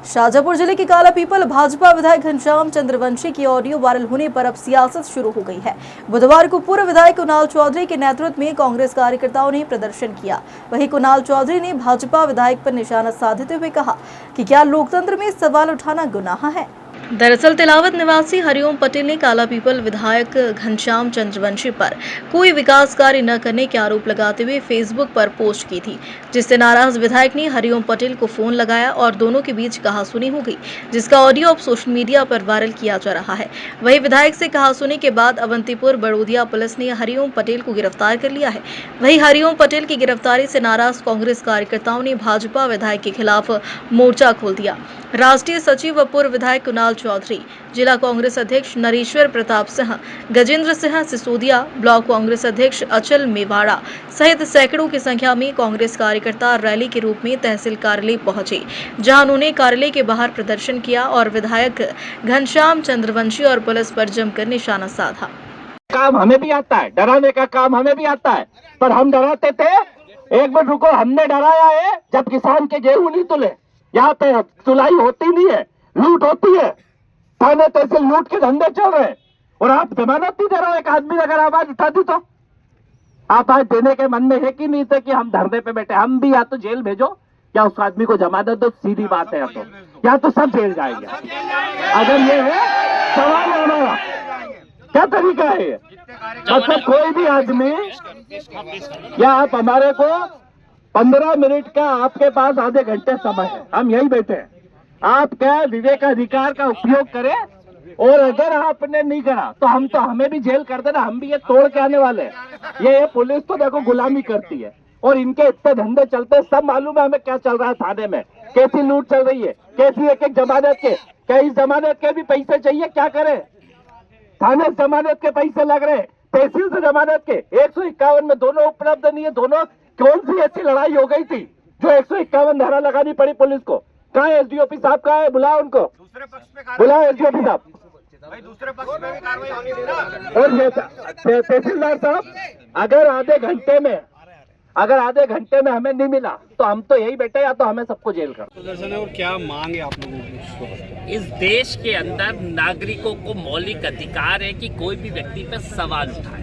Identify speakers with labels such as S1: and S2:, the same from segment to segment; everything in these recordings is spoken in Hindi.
S1: शाजापुर जिले के काला पीपल भाजपा विधायक घनश्याम चंद्रवंशी की ऑडियो वायरल होने पर अब सियासत शुरू हो गई है। बुधवार को पूर्व विधायक कुणाल चौधरी के नेतृत्व में कांग्रेस कार्यकर्ताओं ने प्रदर्शन किया। वहीं कुणाल चौधरी ने भाजपा विधायक पर निशाना साधते हुए कहा कि क्या लोकतंत्र में सवाल उठाना गुनाह है। दरअसल तिलावत निवासी हरिओम पटेल ने काला पीपल विधायक घनश्याम चंद्रवंशी पर कोई विकास कार्य न करने के आरोप लगाते हुए फेसबुक पर पोस्ट की थी, जिससे नाराज विधायक ने हरिओम पटेल को फोन लगाया और दोनों के बीच कहासुनी हो गई, जिसका ऑडियो अब सोशल मीडिया पर वायरल किया जा रहा है। वहीं विधायक से कहासुनी के बाद अवंतीपुर बड़ोदिया पुलिस ने हरिओम पटेल को गिरफ्तार कर लिया है। वहीं हरिओम पटेल की गिरफ्तारी से नाराज कांग्रेस कार्यकर्ताओं ने भाजपा विधायक के खिलाफ मोर्चा खोल दिया। राष्ट्रीय सचिव व पूर्व विधायक कुणाल चौधरी, जिला कांग्रेस अध्यक्ष नरेश्वर प्रताप सिंह, गजेंद्र सिंह सिसोदिया, ब्लॉक कांग्रेस अध्यक्ष अचल मेवाड़ा सहित सैकड़ों की संख्या में कांग्रेस कार्यकर्ता रैली के रूप में तहसील कार्यालय पहुंचे, जहां उन्होंने कार्यालय के बाहर प्रदर्शन किया और विधायक घनश्याम चंद्रवंशी और पुलिस पर जमकर निशाना साधा।
S2: काम हमें भी आता है, डराने का काम हमें भी आता है, पर हम डराते थे। एक मिनट रुको, हमने डराया है जब किसान के गेहूं नहीं तुले। यहाँ पे तुलाई होती नहीं है, लूट होती है, थाने तहसील लूट के धंधे चल रहे हैं और आप जमानत नहीं दे रहे हो। एक आदमी ने अगर आवाज उठा दी तो आप आज देने के मन में है कि नहीं थे कि हम धरने पे बैठे। हम भी या तो जेल भेजो या उस आदमी को जमानत दो, सीधी बात है। या तो सब जेल जाएंगे। अगर ये है सवाल है हमारा, क्या तरीका है ये? मतलब कोई भी आदमी, या आप हमारे को 15 मिनट का, आपके पास आधे घंटे समय है, हम यही बैठे हैं। आप क्या विवेकाधिकार का उपयोग करें, और अगर आपने नहीं करा तो हमें भी जेल कर देना, हम भी ये तोड़ के आने वाले हैं। ये पुलिस तो देखो गुलामी करती है और इनके इतने धंधे चलते हैं, सब मालूम है हमें क्या चल रहा है थाने में, कैसी लूट चल रही है, कैसी एक एक जमानत के, क्या इस जमानत के भी पैसे चाहिए, क्या करें? थाने जमानत के पैसे लग रहे, तहसील से जमानत के 151 में दोनों उपलब्ध नहीं है। दोनों कौन सी ऐसी लड़ाई हो गई थी जो 151 धारा लगानी पड़ी पुलिस को? कहाँ है एसडीओपी साहब? कहाँ है? बुलाओ उनको, बुलाओ एसडीओपी साहब।
S3: दूसरे पक्ष में भी कार्रवाई होनी थी ना।
S2: और तहसीलदार साहब, अगर आधे घंटे में हमें नहीं मिला तो हम तो यही बैठे, या तो हमें सबको जेल कर।
S4: प्रदर्शन है और क्या मांग है आप लोगों की?
S5: इस देश के अंदर नागरिकों को मौलिक अधिकार है कि कोई भी व्यक्ति पर सवाल उठाए।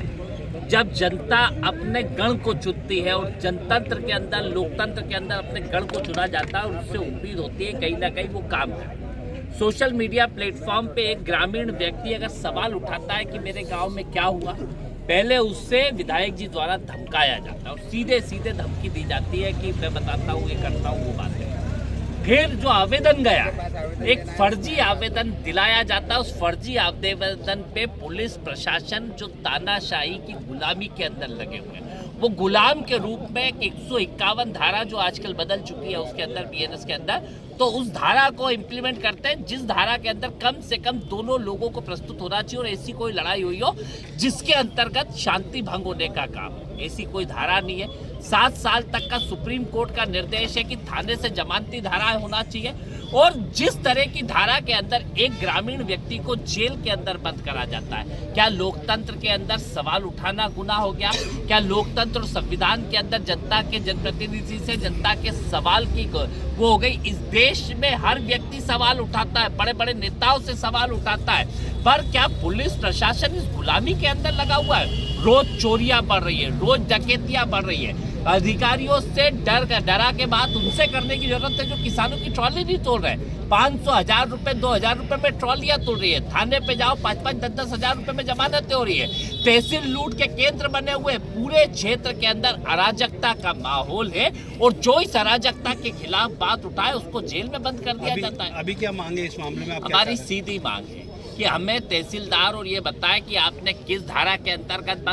S5: जब जनता अपने गण को चुनती है और जनतंत्र के अंदर, लोकतंत्र के अंदर अपने गण को चुना जाता है और उससे उम्मीद होती है कहीं ना कहीं वो काम करे। सोशल मीडिया प्लेटफॉर्म पे एक ग्रामीण व्यक्ति अगर सवाल उठाता है कि मेरे गांव में क्या हुआ, पहले उससे विधायक जी द्वारा धमकाया जाता है और सीधे सीधे धमकी दी जाती है कि मैं बताता हूँ, ये करता हूँ, वो बात है। फिर जो आवेदन गया, एक फर्जी आवेदन दिलाया जाता है, उस फर्जी आवेदन पे पुलिस प्रशासन जो तानाशाही की गुलामी के अंदर लगे हुए हैं, वो गुलाम के रूप में 151 धारा जो आजकल बदल चुकी है उसके अंदर, बीएनएस के अंदर, तो उस धारा को इम्प्लीमेंट करते हैं जिस धारा के अंदर कम से कम दोनों लोगों को प्रस्तुत होना चाहिए और ऐसी कोई लड़ाई हुई हो जिसके अंतर्गत शांति भंग होने का काम। ऐसी कोई धारा नहीं है। 7 साल तक का सुप्रीम कोर्ट का निर्देश है कि थाने से जमानती धारा होना चाहिए, और जिस तरह की धारा के अंदर एक ग्रामीण व्यक्ति को जेल के अंदर बंद करा जाता है, क्या लोकतंत्र के अंदर सवाल उठाना गुनाह हो गया? क्या लोकतंत्र और संविधान के अंदर जनता के जनप्रतिनिधि से जनता के सवाल की वो हो गई? इस देश में हर व्यक्ति सवाल उठाता है, बड़े बड़े नेताओं से सवाल उठाता है, पर क्या पुलिस प्रशासन इस गुलामी के अंदर लगा हुआ है? रोज चोरियां बढ़ रही है, रोज डकैतियां बढ़ रही है। अधिकारियों से डरा के बात उनसे करने की जरूरत है जो किसानों की ट्रॉली नहीं तोड़ रहे। 500, 1000 रुपए, 2000 रुपए में ट्रॉलियां तोड़ रही है। थाने पे जाओ, 5-5, 10-10 हजार रुपए में जमानतें हो रही है। तहसील लूट के केंद्र बने हुए, पूरे क्षेत्र के अंदर अराजकता का माहौल है, और जो इस अराजकता के खिलाफ बात उठाए उसको जेल में बंद कर दिया जाता है।
S4: अभी क्या मांगे इस मामले में?
S5: हमारी सीधी मांग है कि हमें तहसीलदार और ये बताए कि आपने किस धारा के अंतर्गत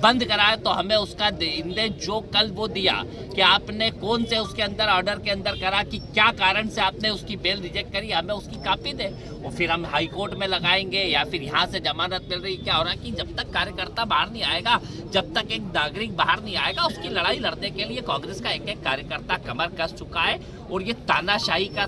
S5: बंद कराया, तो हमें उसका इंदेश जो कल वो दिया कि आपने कौन से उसके अंदर ऑर्डर के अंदर करा, कि क्या कारण से आपने उसकी बेल रिजेक्ट करी, हमें उसकी कॉपी दे, और फिर हम हाई कोर्ट में लगाएंगे या फिर यहाँ से जमानत मिल रही। क्या हो रहा है कि जब तक कार्यकर्ता बाहर नहीं आएगा, जब तक एक नागरिक बाहर नहीं आएगा, उसकी लड़ाई लड़ने के लिए कांग्रेस का एक एक कार्यकर्ता कमर कस चुका है और ये तानाशाही का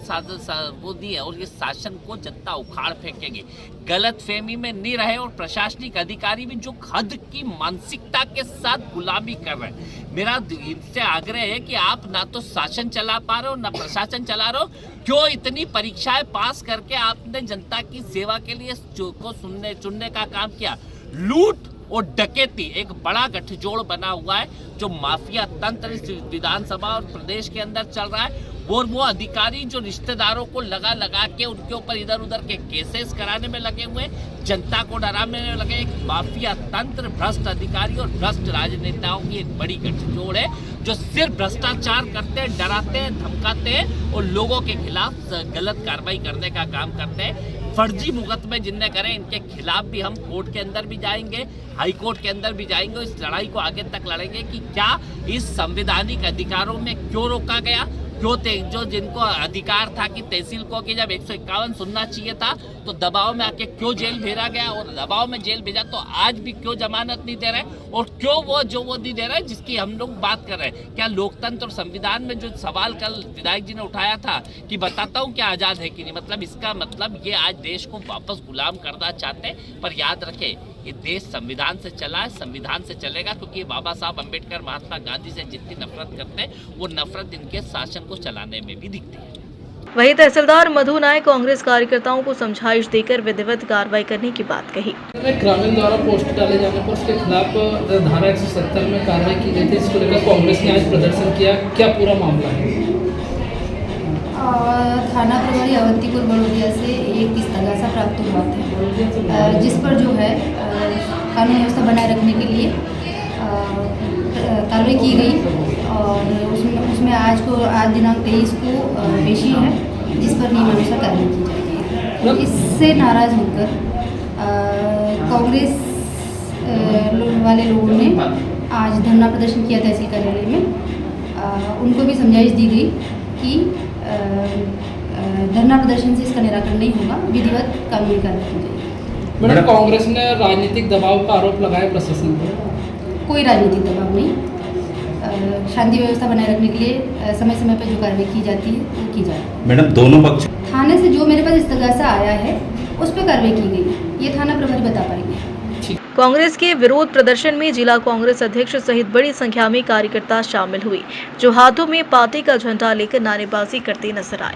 S5: वो नहीं है, और ये शासन को जनता उखाड़ फेंकेगी। गलत फहमी में नहीं रहे, और प्रशासनिक अधिकारी भी जो हद की मानसिकता के साथ गुलामी कर रहे हैं। मेरा इनसे आग्रह है कि आप ना तो शासन चला पा रहे हो ना प्रशासन चला रहे हो, क्यों इतनी परीक्षाएं पास करके आपने जनता की सेवा के लिए को चुनने का काम किया। लूट और डकैती एक बड़ा गठजोड़ बना हुआ है, जो माफिया तंत्र इस विधानसभा और प्रदेश के अंदर चल रहा है, और वो अधिकारी जो रिश्तेदारों को लगा के उनके ऊपर इधर उधर के केसेस कराने में लगे हुए, जनता को डराने में लगे। एक माफिया तंत्र, भ्रष्ट अधिकारी और भ्रष्ट राजनेताओं की एक बड़ी गठजोड़ है, जो सिर्फ भ्रष्टाचार करते हैं, डराते हैं, धमकाते हैं और लोगों के खिलाफ गलत कार्रवाई करने का काम करते हैं। फर्जी मुकदमे जिनने करें, इनके खिलाफ भी हम कोर्ट के अंदर भी जाएंगे, हाई कोर्ट के अंदर भी जाएंगे। इस लड़ाई को आगे तक लड़ेंगे कि क्या इस संवैधानिक अधिकारों में क्यों रोका गया, क्यों जो जिनको अधिकार था कि तहसील को कि जब 151 सुनना चाहिए था तो दबाव में आके क्यों जेल भेजा गया, और दबाव में जेल भेजा तो आज भी क्यों जमानत नहीं दे रहे, और क्यों वो नहीं दे रहे जिसकी हम लोग बात कर रहे हैं। क्या लोकतंत्र और संविधान में जो सवाल कल विधायक जी ने उठाया था कि बताता हूँ क्या आज़ाद है कि नहीं, मतलब इसका मतलब ये आज देश को वापस गुलाम करना चाहते हैं। पर याद रखें, ये देश संविधान से चला है, संविधान से चलेगा, क्योंकि बाबा साहब अम्बेडकर महात्मा गांधी से जितनी नफरत करते हैं, वो नफरत इनके शासन को चलाने में भी दिखती है।
S1: वहीं तहसीलदार मधु नायक कांग्रेस कार्यकर्ताओं को समझाइश देकर विधिवत कार्रवाई करने की बात कही।
S6: ग्रामीण द्वारा पोस्ट डाले जाने पर उसके खिलाफ धारा 170 में कार्रवाई की गई थी, इसको लेकर कांग्रेस ने आज प्रदर्शन किया, क्या पूरा मामला है?
S7: थाना प्रभारी अवंतीपुर बड़ौदिया से एक इस्तगासा प्राप्त हुआ था, जिस पर जो है कानून व्यवस्था बनाए रखने के लिए कार्रवाई की गई, और उसमें आज दिनांक 23 को पेशी है, जिस पर नियमानुसार कार्रवाई की जाएगी। इससे नाराज होकर कांग्रेस वाले लोगों ने आज धरना प्रदर्शन किया तहसील कार्यालय में। उनको भी समझाइश दी गई कि धरना प्रदर्शन से इसका निराकरण नहीं होगा, विधिवत कानूनी कार्रवाई की जाएगी।
S6: मैडम, कांग्रेस ने राजनीतिक दबाव का आरोप लगाया प्रशासन पर।
S7: कोई राजनीतिक दबाव नहीं, शांति व्यवस्था बनाए रखने के लिए समय समय पर जो कार्रवाई की जाती है वो की जाए।
S8: मैडम, दोनों पक्ष
S7: थाने से जो मेरे पास इस्तगासा आया है उस पर कार्रवाई की गई, ये थाना प्रभारी बता पाएंगे।
S1: कांग्रेस के विरोध प्रदर्शन में जिला कांग्रेस अध्यक्ष सहित बड़ी संख्या में कार्यकर्ता शामिल हुए, जो हाथों में पार्टी का झंडा लेकर नारेबाजी करते नजर आए।